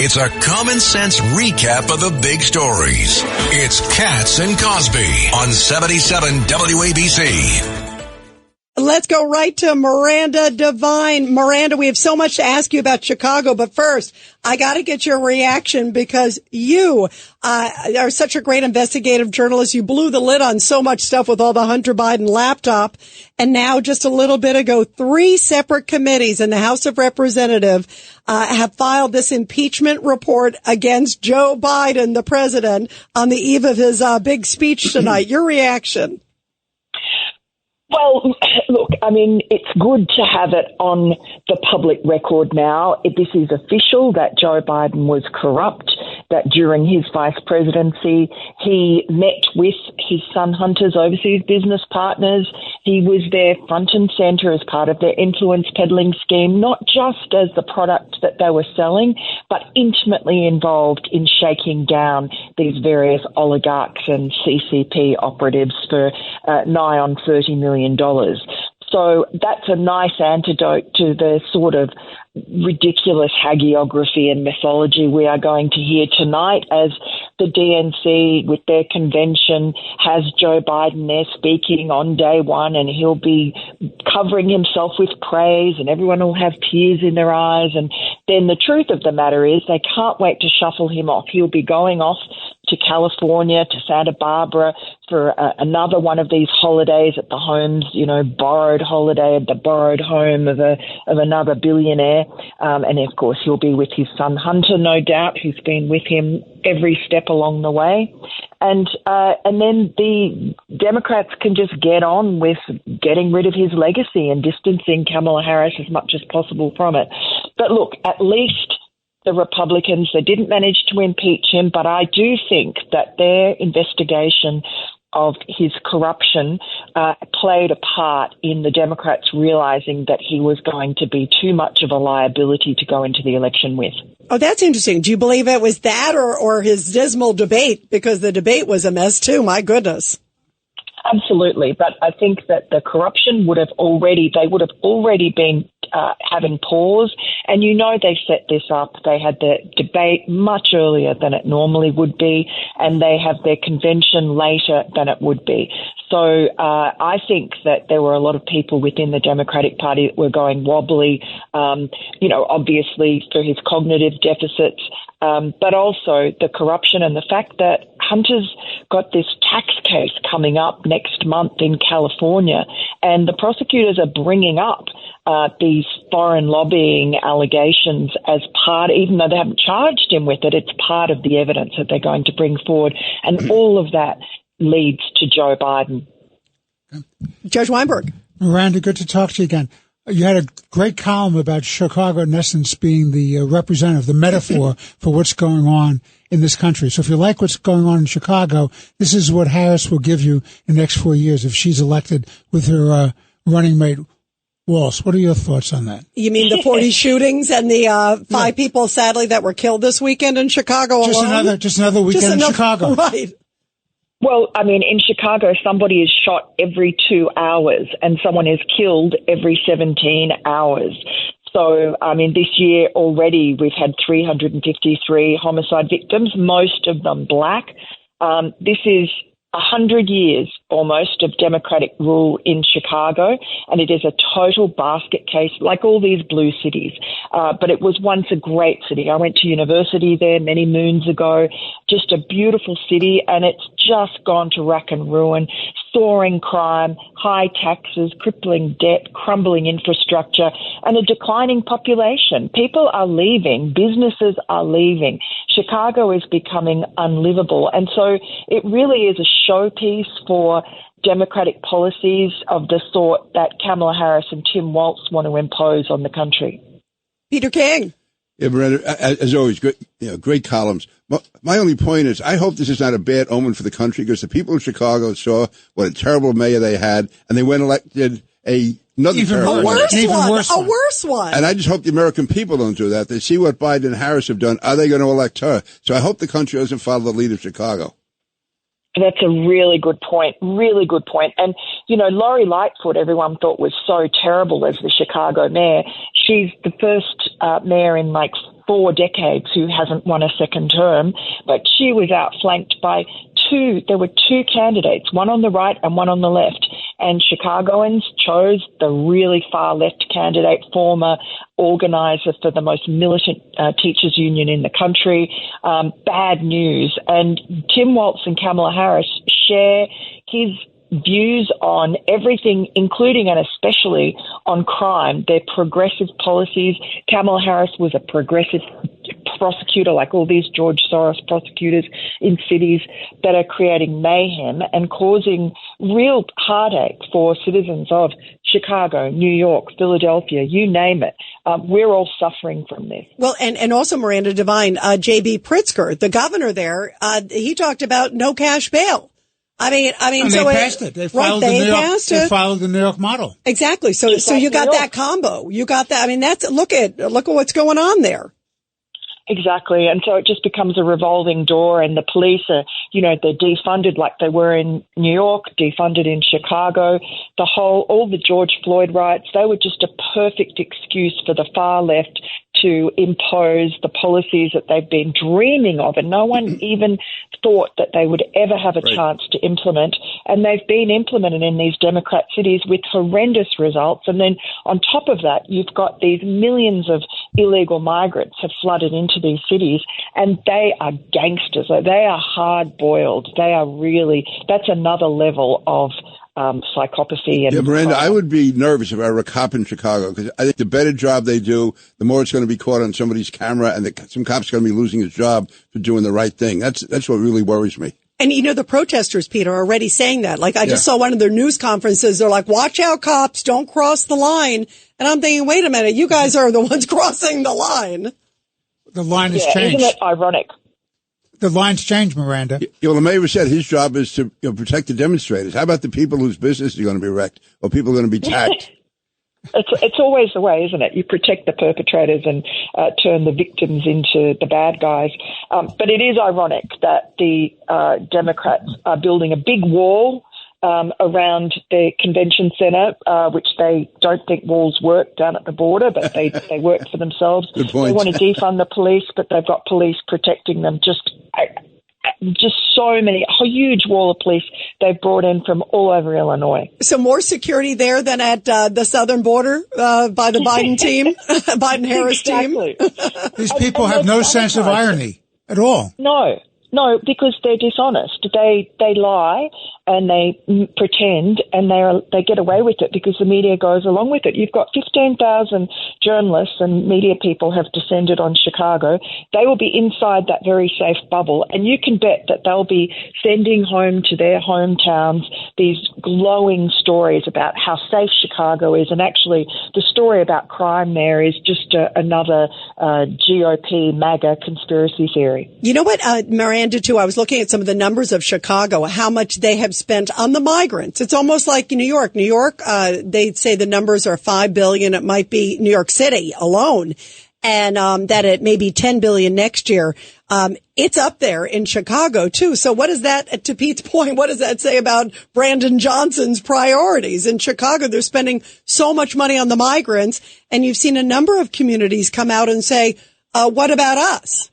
It's a common sense recap of the big stories. It's Katz and Cosby on 77 WABC. Let's go right to Miranda Devine. Miranda, we have so much to ask you about Chicago, but first, I got to get your reaction because you are such a great investigative journalist. You blew the lid on so much stuff with all the Hunter Biden laptop. And now, just a little bit ago, 3 separate committees in the House of Representatives have filed this impeachment report against Joe Biden, the president, on the eve of his big speech tonight. Your reaction? Well, look, I mean, it's good to have it on the public record now. This is official that Joe Biden was corrupt, that during his vice presidency, he met with his son Hunter's overseas business partners. He was there front and center as part of their influence peddling scheme, not just as the product that they were selling, but intimately involved in shaking down these various oligarchs and CCP operatives for nigh on $30 million. So that's a nice antidote to the sort of ridiculous hagiography and mythology we are going to hear tonight as the DNC, with their convention, has Joe Biden there speaking on day one, and he'll be covering himself with praise and everyone will have tears in their eyes. And then the truth of the matter is they can't wait to shuffle him off. He'll be going off to California, to Santa Barbara for another one of these holidays at the homes, borrowed holiday at the borrowed home of another billionaire. And of course, he'll be with his son Hunter, no doubt, who's been with him every step along the way. And then the Democrats can just get on with getting rid of his legacy and distancing Kamala Harris as much as possible from it. But look, at least the Republicans, they didn't manage to impeach him, but I do think that their investigation of his corruption played a part in the Democrats realizing that he was going to be too much of a liability to go into the election with. Oh, that's interesting. Do you believe it was that or his dismal debate? Because the debate was a mess too, my goodness. Absolutely. But I think that the corruption would have already been having pause. And they set this up. They had the debate much earlier than it normally would be, and they have their convention later than it would be. So I think that there were a lot of people within the Democratic Party that were going wobbly, obviously for his cognitive deficits, but also the corruption and the fact that Hunter's got this tax case coming up next month in California, and the prosecutors are bringing up these foreign lobbying allegations as part, even though they haven't charged him with it, it's part of the evidence that they're going to bring forward. And all of that leads to Joe Biden. Judge Weinberg. Miranda, good to talk to you again. You had a great column about Chicago, in essence, being the representative, the metaphor for what's going on in this country. So if you like what's going on in Chicago, this is what Harris will give you in the next 4 years if she's elected with her running mate, Walsh. What are your thoughts on that? You mean the 40 shootings and the 5 people, sadly, that were killed this weekend in Chicago alone? Just another weekend in Chicago. Right. Well, I mean, in Chicago, somebody is shot every 2 hours and someone is killed every 17 hours. So, I mean, this year already we've had 353 homicide victims, most of them black. This is 100 years almost of Democratic rule in Chicago, and it is a total basket case, like all these blue cities. But it was once a great city. I went to university there many moons ago, just a beautiful city, and it's just gone to rack and ruin. Soaring crime, high taxes, crippling debt, crumbling infrastructure, and a declining population. People are leaving. Businesses are leaving. Chicago is becoming unlivable. And so it really is a showpiece for Democratic policies of the sort that Kamala Harris and Tim Walz want to impose on the country. Peter King. Yeah, Miranda, as always, great columns. My only point is, I hope this is not a bad omen for the country, because the people in Chicago saw what a terrible mayor they had, and they went elected another terrible a worse one. And I just hope the American people don't do that. They see what Biden and Harris have done. Are they going to elect her? So I hope the country doesn't follow the lead of Chicago. That's a really good point, really good point. And, Lori Lightfoot, everyone thought was so terrible as the Chicago mayor. She's the first mayor in 40 4 decades who hasn't won a second term, but she was outflanked by there were two candidates, one on the right and one on the left, and Chicagoans chose the really far left candidate, former organizer for the most militant teachers union in the country. Bad news. And Tim Walz and Kamala Harris share his views on everything, including and especially on crime. They're progressive policies. Kamala Harris was a progressive prosecutor, like all these George Soros prosecutors in cities that are creating mayhem and causing real heartache for citizens of Chicago, New York, Philadelphia, you name it. We're all suffering from this. Well, and also Miranda Devine, J.B. Pritzker, the governor there, he talked about no cash bail. I mean, and so they passed it. They followed They followed the New York model. Exactly. So you got that combo. You got that. I mean, look at what's going on there. Exactly. And so it just becomes a revolving door, and the police are, they're defunded like they were in New York, defunded in Chicago. All the George Floyd riots, they were just a perfect excuse for the far left to impose the policies that they've been dreaming of, and no one even thought that they would ever have a chance to implement. And they've been implemented in these Democrat cities with horrendous results. And then on top of that, you've got these millions of illegal migrants have flooded into these cities, and they are gangsters. They are hard-boiled. They are really, that's another level of psychopathy. And Miranda, I would be nervous if I were a cop in Chicago, because I think the better job they do, the more it's going to be caught on somebody's camera, and some cop's going to be losing his job for doing the right thing. That's what really worries me. And, the protesters, Peter, are already saying that. Like, I just saw one of their news conferences. They're like, watch out, cops, don't cross the line. And I'm thinking, wait a minute, you guys are the ones crossing the line. The line has changed. Isn't it ironic? The line's changed, Miranda. Well, the mayor said his job is to protect the demonstrators. How about the people whose business are going to be wrecked, or people are going to be tagged? It's always the way, isn't it? You protect the perpetrators and turn the victims into the bad guys. But it is ironic that the Democrats are building a big wall around the convention center, which they don't think walls work down at the border, but they work for themselves. Good point. They want to defund the police, but they've got police protecting them. Just so many, a huge wall of police they've brought in from all over Illinois. So more security there than at the southern border by the Biden team, Biden-Harris team. These people have no sense of irony at all. No, because they're dishonest. They lie and they pretend, and they get away with it because the media goes along with it. You've got 15,000 journalists and media people have descended on Chicago. They will be inside that very safe bubble, and you can bet that they'll be sending home to their hometowns these glowing stories about how safe Chicago is. And actually, the story about crime there is just another GOP MAGA conspiracy theory. You know what, Miranda, too, I was looking at some of the numbers of Chicago, how much they have spent on the migrants. It's almost like New York. New York, they say the numbers are $5 billion. It might be New York City alone. And that it may be $10 billion next year. It's up there in Chicago, too. So what is that, to Pete's point, what does that say about Brandon Johnson's priorities? In Chicago, they're spending so much money on the migrants. And you've seen a number of communities come out and say, what about us?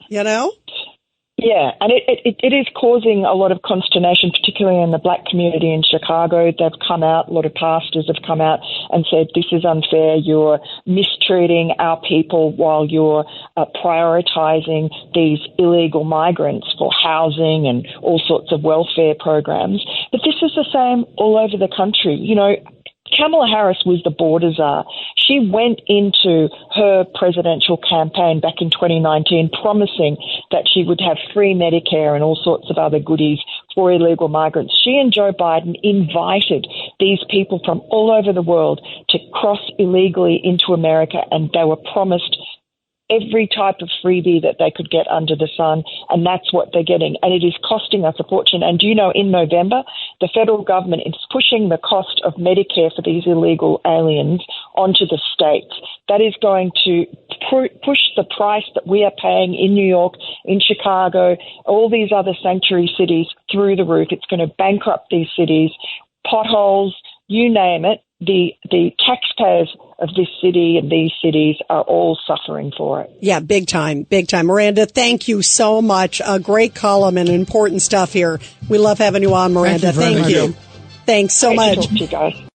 Yeah, and it is causing a lot of consternation, particularly in the black community in Chicago. They've come out, a lot of pastors have come out and said, this is unfair, you're mistreating our people while you're prioritizing these illegal migrants for housing and all sorts of welfare programs. But this is the same all over the country. Kamala Harris was the border czar. She went into her presidential campaign back in 2019 promising that she would have free Medicare and all sorts of other goodies for illegal migrants. She and Joe Biden invited these people from all over the world to cross illegally into America, and they were promised every type of freebie that they could get under the sun, and that's what they're getting. And it is costing us a fortune. And do you know, in November, the federal government is pushing the cost of Medicare for these illegal aliens onto the states. That is going to push the price that we are paying in New York, in Chicago, all these other sanctuary cities through the roof. It's going to bankrupt these cities, potholes, you name it. The taxpayers of this city and these cities are all suffering for it. Yeah, big time, big time. Miranda, thank you so much. A great column and important stuff here. We love having you on, Miranda. Thank you. Thanks so Great much. to talk to you guys.